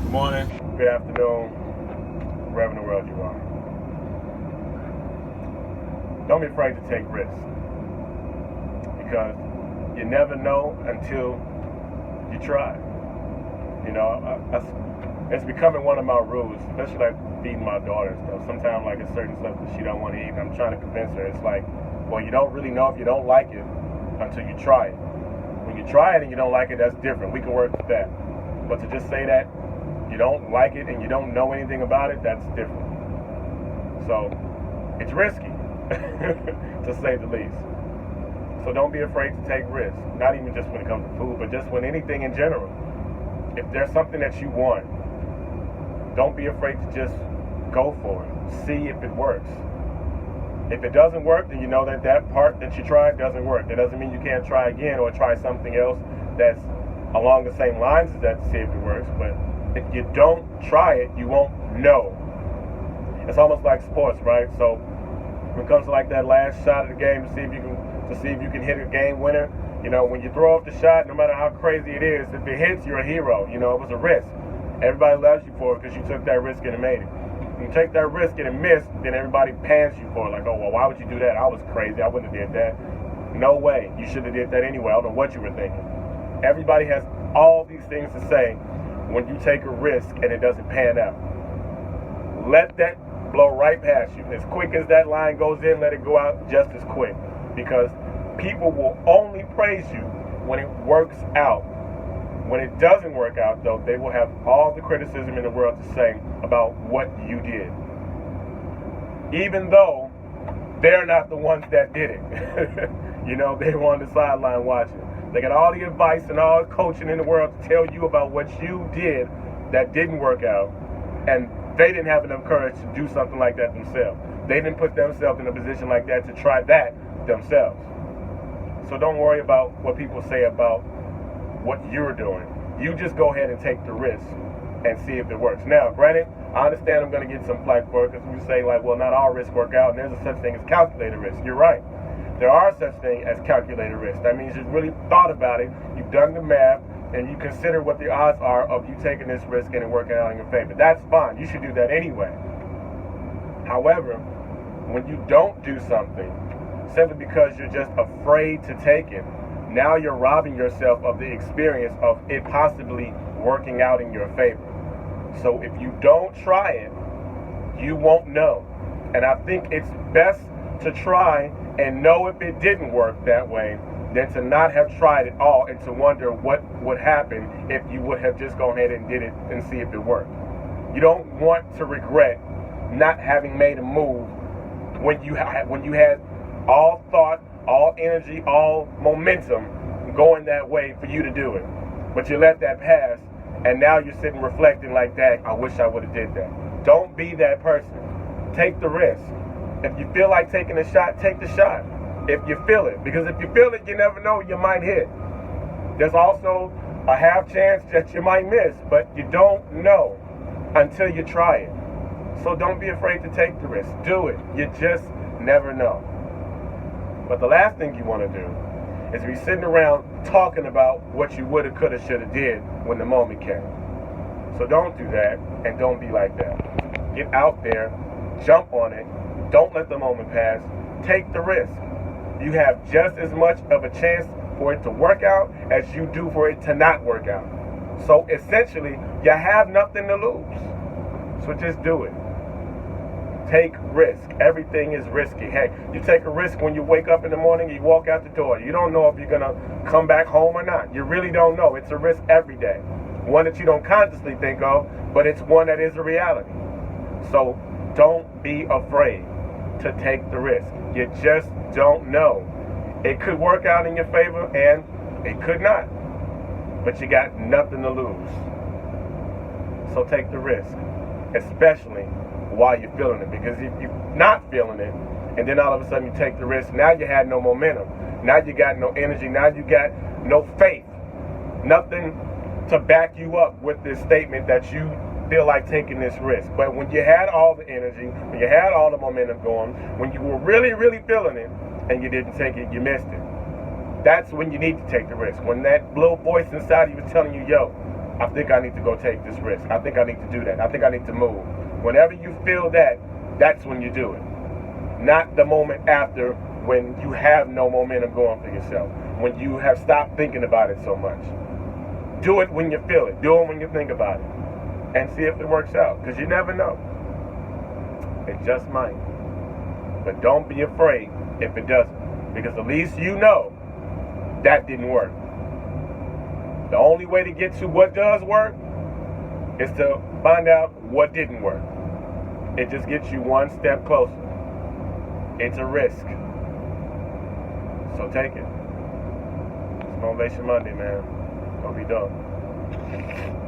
Good morning. Good afternoon, wherever in the world you are. Don't be afraid to take risks, because you never know until you try. You know, it's becoming one of my rules, especially like feeding my daughter and stuff. Sometimes like it's certain stuff that she don't want to eat, and I'm trying to convince her. It's like, well, you don't really know if you don't like it until you try it. When you try it and you don't like it, that's different. We can work with that. But to just say that you don't like it and you don't know anything about it, that's different. So it's risky, to say the least. So don't be afraid to take risks, not even just when it comes to food, but just when anything in general. If there's something that you want, don't be afraid to just go for it. See if it works. If it doesn't work, then you know that that part that you tried doesn't work. That doesn't mean you can't try again or try something else that's along the same lines as that to see if it works. But if you don't try it, you won't know. It's almost like sports, right? So when it comes to like that last shot of the game to see if you can hit a game winner, you know, when you throw up the shot, no matter how crazy it is, if it hits, you're a hero. You know, it was a risk. Everybody loves you for it because you took that risk and it made it. When you take that risk and it missed, then everybody pans you for it. Like, oh, well, why would you do that? I was crazy. I wouldn't have did that. No way. You should have did that anyway. I don't know what you were thinking. Everybody has all these things to say when you take a risk and it doesn't pan out. Let that blow right past you. As quick as that line goes in, let it go out just as quick. Because people will only praise you when it works out. When it doesn't work out, though, they will have all the criticism in the world to say about what you did. Even though they're not the ones that did it. You know, they were on the sideline watching. They got all the advice and all the coaching in the world to tell you about what you did that didn't work out. And they didn't have enough courage to do something like that themselves. They didn't put themselves in a position like that to try that themselves. So don't worry about what people say about what you're doing. You just go ahead and take the risk and see if it works. Now, granted, I understand I'm going to get some flack for it because you say, like, well, not all risks work out, and there's a such thing as calculated risk. You're right. There are such thing as calculated risk. That means you've really thought about it, you've done the math, and you consider what the odds are of you taking this risk and it working out in your favor. That's fine. You should do that anyway. However, when you don't do something simply because you're just afraid to take it, now you're robbing yourself of the experience of it possibly working out in your favor. So if you don't try it, you won't know. And I think it's best to try and know if it didn't work that way than to not have tried at all and to wonder what would happen if you would have just gone ahead and did it and see if it worked. You don't want to regret not having made a move when you had all thought, all energy, all momentum going that way for you to do it. But you let that pass, and now you're sitting reflecting like that, I wish I would have did that. Don't be that person. Take the risk. If you feel like taking a shot, take the shot. If you feel it. Because if you feel it, you never know, you might hit. There's also a half chance that you might miss, but you don't know until you try it. So don't be afraid to take the risk. Do it. You just never know. But the last thing you want to do is be sitting around talking about what you woulda, coulda, shoulda did when the moment came. So don't do that, and don't be like that. Get out there, jump on it, don't let the moment pass, take the risk. You have just as much of a chance for it to work out as you do for it to not work out. So essentially, you have nothing to lose. So just do it. Take risk. Everything is risky. Hey, you take a risk when you wake up in the morning, you walk out the door. You don't know if you're going to come back home or not. You really don't know. It's a risk every day. One that you don't consciously think of, but it's one that is a reality. So don't be afraid to take the risk. You just don't know. It could work out in your favor and it could not. But you got nothing to lose. So take the risk, especially while you're feeling it. Because if you're not feeling it, and then all of a sudden you take the risk, now you had no momentum. Now you got no energy. Now you got no faith. Nothing to back you up with this statement that you feel like taking this risk. But when you had all the energy, when you had all the momentum going, when you were really, really feeling it, and you didn't take it, you missed it. That's when you need to take the risk. When that little voice inside of you is telling you, yo, I think I need to go take this risk. I think I need to do that. I think I need to move. Whenever you feel that, that's when you do it. Not the moment after, when you have no momentum going for yourself. When you have stopped thinking about it so much. Do it when you feel it. Do it when you think about it. And see if it works out. Because you never know. It just might. But don't be afraid if it doesn't. Because at least you know that didn't work. The only way to get to what does work is to find out what didn't work. It just gets you one step closer. It's a risk. So take it. It's Motivation Monday, man. Go be dope.